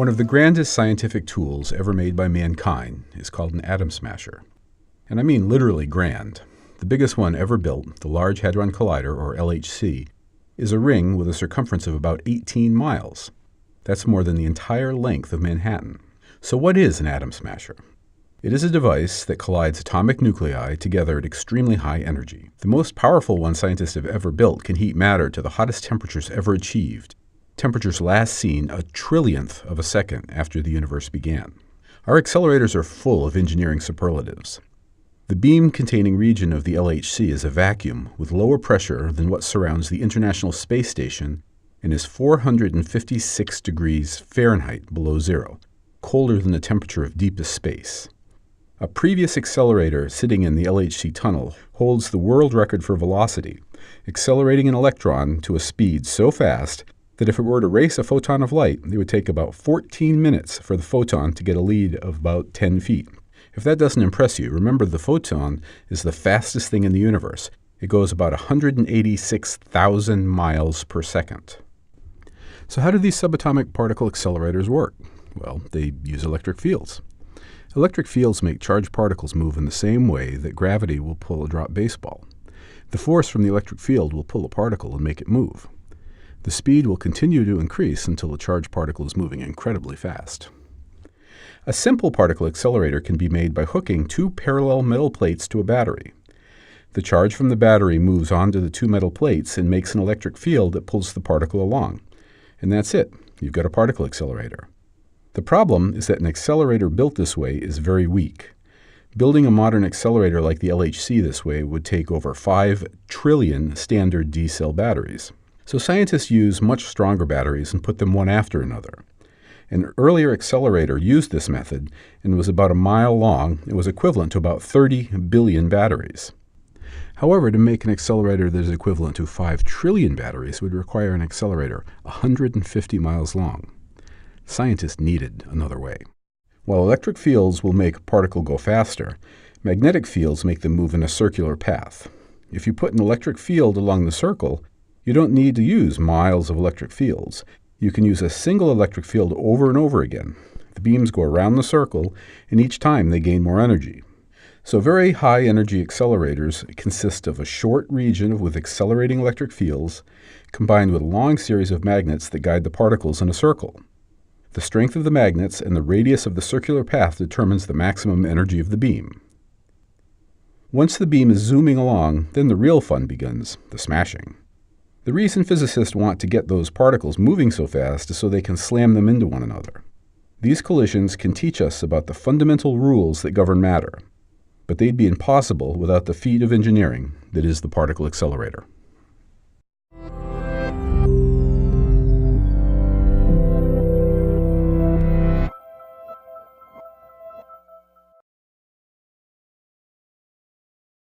One of the grandest scientific tools ever made by mankind is called an atom smasher. And I mean literally grand. The biggest one ever built, the Large Hadron Collider, or LHC, is a ring with a circumference of about 18 miles. That's more than the entire length of Manhattan. So what is an atom smasher? It is a device that collides atomic nuclei together at extremely high energy. The most powerful one scientists have ever built can heat matter to the hottest temperatures ever achieved, temperatures last seen a trillionth of a second after the universe began. Our accelerators are full of engineering superlatives. The beam-containing region of the LHC is a vacuum with lower pressure than what surrounds the International Space Station and is 456 degrees Fahrenheit below zero, colder than the temperature of deepest space. A previous accelerator sitting in the LHC tunnel holds the world record for velocity, accelerating an electron to a speed so fast that if it were to race a photon of light, it would take about 14 minutes for the photon to get a lead of about 10 feet. If that doesn't impress you, remember the photon is the fastest thing in the universe. It goes about 186,000 miles per second. So how do these subatomic particle accelerators work? Well, they use electric fields. Electric fields make charged particles move in the same way that gravity will pull a drop baseball. The force from the electric field will pull a particle and make it move. The speed will continue to increase until the charged particle is moving incredibly fast. A simple particle accelerator can be made by hooking two parallel metal plates to a battery. The charge from the battery moves onto the two metal plates and makes an electric field that pulls the particle along. And that's it. You've got a particle accelerator. The problem is that an accelerator built this way is very weak. Building a modern accelerator like the LHC this way would take over 5 trillion standard D-cell batteries. So scientists use much stronger batteries and put them one after another. An earlier accelerator used this method and was about a mile long. It was equivalent to about 30 billion batteries. However, to make an accelerator that is equivalent to 5 trillion batteries would require an accelerator 150 miles long. Scientists needed another way. While electric fields will make a particle go faster, magnetic fields make them move in a circular path. If you put an electric field along the circle, you don't need to use miles of electric fields. You can use a single electric field over and over again. The beams go around the circle, and each time they gain more energy. So very high-energy accelerators consist of a short region with accelerating electric fields combined with a long series of magnets that guide the particles in a circle. The strength of the magnets and the radius of the circular path determines the maximum energy of the beam. Once the beam is zooming along, then the real fun begins, the smashing. The reason physicists want to get those particles moving so fast is so they can slam them into one another. These collisions can teach us about the fundamental rules that govern matter, but they'd be impossible without the feat of engineering that is the particle accelerator.